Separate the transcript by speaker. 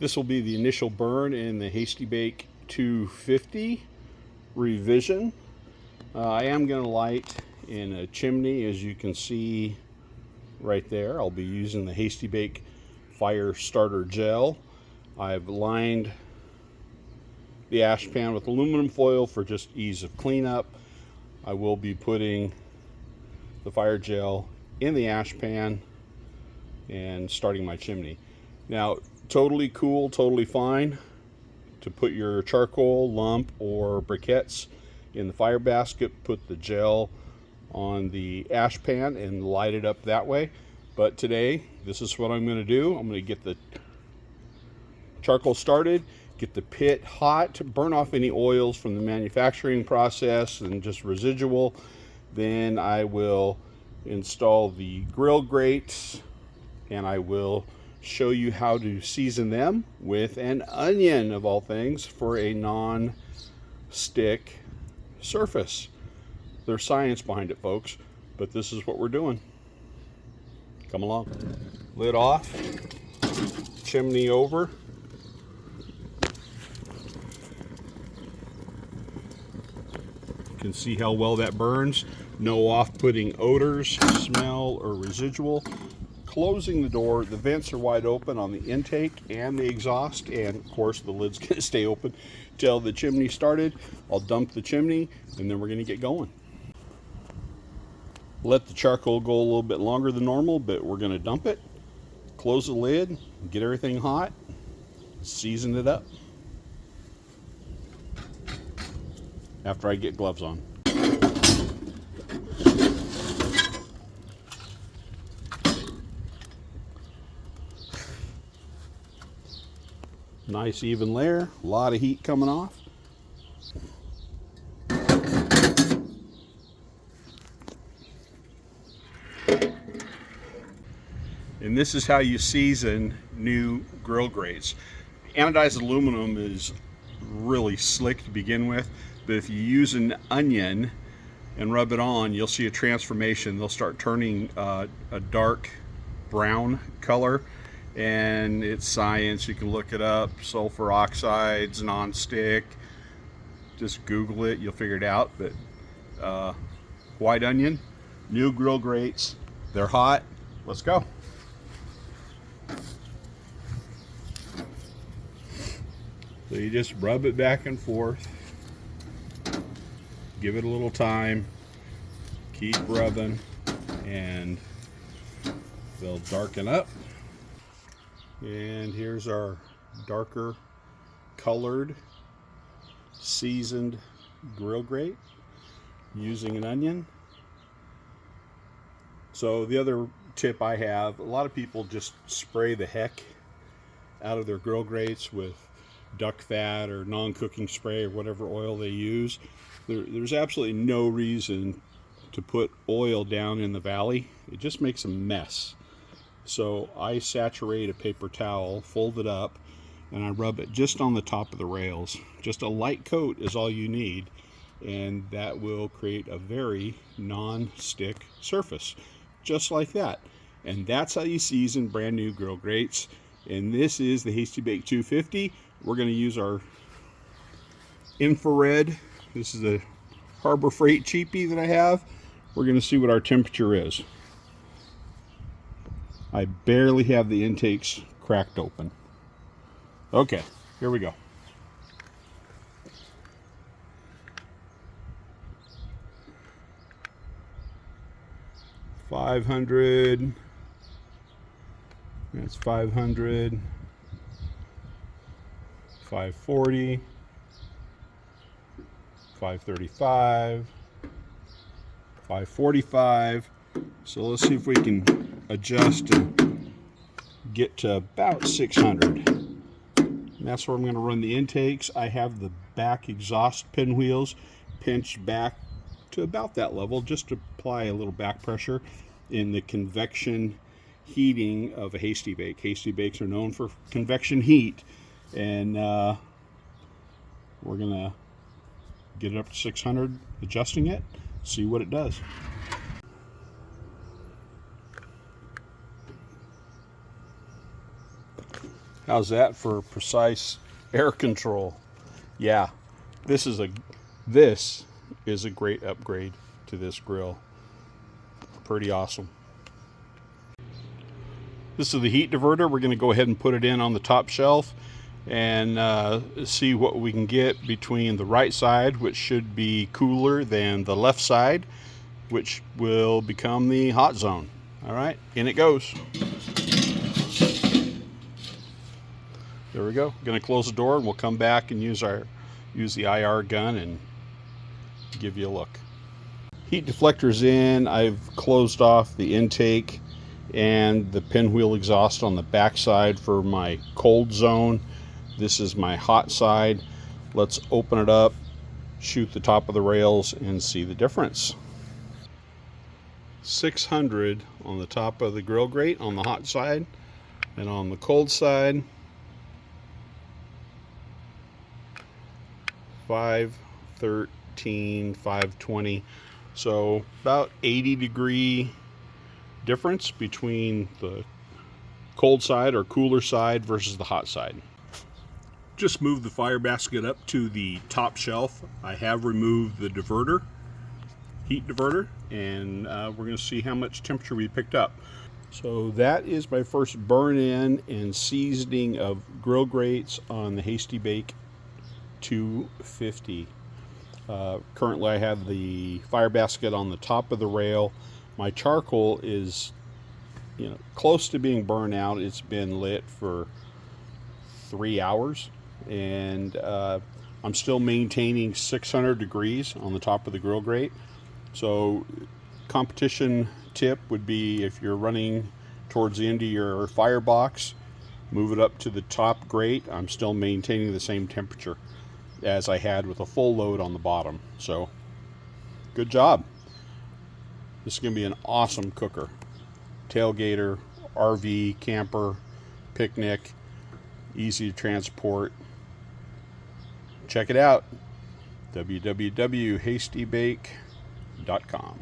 Speaker 1: This will be the initial burn in the Hasty Bake 250 revision. I am going to light in a chimney, as you can see right there. I'll be using the Hasty Bake fire starter gel. I've lined the ash pan with aluminum foil for just ease of cleanup. I will be putting the fire gel in the ash pan and starting my chimney. Now, totally cool, totally fine to put your charcoal lump or briquettes in the fire basket, put the gel on the ash pan and light it up that way. But today, this is what I'm going to do. I'm going to get the charcoal started, get the pit hot, burn off any oils from the manufacturing process and just residual. Then I will install the grill grates and I will show you how to season them with an onion, of all things, for a non-stick surface. There's science behind it, folks, but this is what we're doing. Come along. Lid off, chimney over. You can see how well that burns. No off-putting odors, smell, or residual. Closing the door, the vents are wide open on the intake and the exhaust, and of course the lid's going to stay open till the chimney started. I'll dump the chimney and then we're going to get going. Let the charcoal go a little bit longer than normal, but we're going to dump it, close the lid, get everything hot, season it up after I get gloves on. Nice even layer, a lot of heat coming off. And this is how you season new grill grates. Anodized aluminum is really slick to begin with, but if you use an onion and rub it on, you'll see a transformation. They'll start turning a dark brown color. And it's science, you can look it up. Sulfur oxides, non-stick, just Google it, you'll figure it out. But white onion, new grill grates, they're hot. Let's go. So you just rub it back and forth, give it a little time, keep rubbing, and they'll darken up. And here's our darker colored seasoned grill grate using an onion. So the other tip I have, a lot of people just spray the heck out of their grill grates with duck fat or non-cooking spray or whatever oil they use. There's absolutely no reason to put oil down in the valley. It just makes a mess. So I saturate a paper towel, fold it up, and I rub it just on the top of the rails. Just a light coat is all you need, and that will create a very non-stick surface, just like that. And that's how you season brand new grill grates. And this is the Hasty Bake 250. We're going to use our infrared. This is a Harbor Freight cheapie that I have. We're going to see what our temperature is. I barely have the intakes cracked open. Okay, here we go. $500. That's 500. 540. 535. 545. So let's see if we can adjust and get to about 600. And that's where I'm going to run the intakes. I have the back exhaust pinwheels pinched back to about that level, just to apply a little back pressure in the convection heating of a Hasty Bake. Hasty Bakes are known for convection heat, and we're going to get it up to 600, adjusting it, see what it does. How's that for precise air control? Yeah, this is a great upgrade to this grill. Pretty awesome. This is the heat diverter. We're going to go ahead and put it in on the top shelf and see what we can get between the right side, which should be cooler than the left side, which will become the hot zone. All right, in it goes. There we go. Going to close the door and we'll come back and use the IR gun and give you a look. Heat deflector's in. I've closed off the intake and the pinwheel exhaust on the back side for my cold zone. This is my hot side. Let's open it up, shoot the top of the rails, and see the difference. 600 on the top of the grill grate on the hot side, and on the cold side 513, 520. So about 80-degree difference between the cold side or cooler side versus the hot side. Just moved the fire basket up to the top shelf. I have removed the diverter, heat diverter, and we're going to see how much temperature we picked up. So that is my first burn in and seasoning of grill grates on the Hasty Bake 250. Currently I have the fire basket on the top of the rail. My charcoal is, close to being burned out. It's been lit for 3 hours, and I'm still maintaining 600 degrees on the top of the grill grate. So competition tip would be, if you're running towards the end of your firebox, move it up to the top grate. I'm still maintaining the same temperature as I had with a full load on the bottom. So good job. This is going to be an awesome cooker. Tailgater, RV, camper, picnic, easy to transport. Check it out. www.hastybake.com.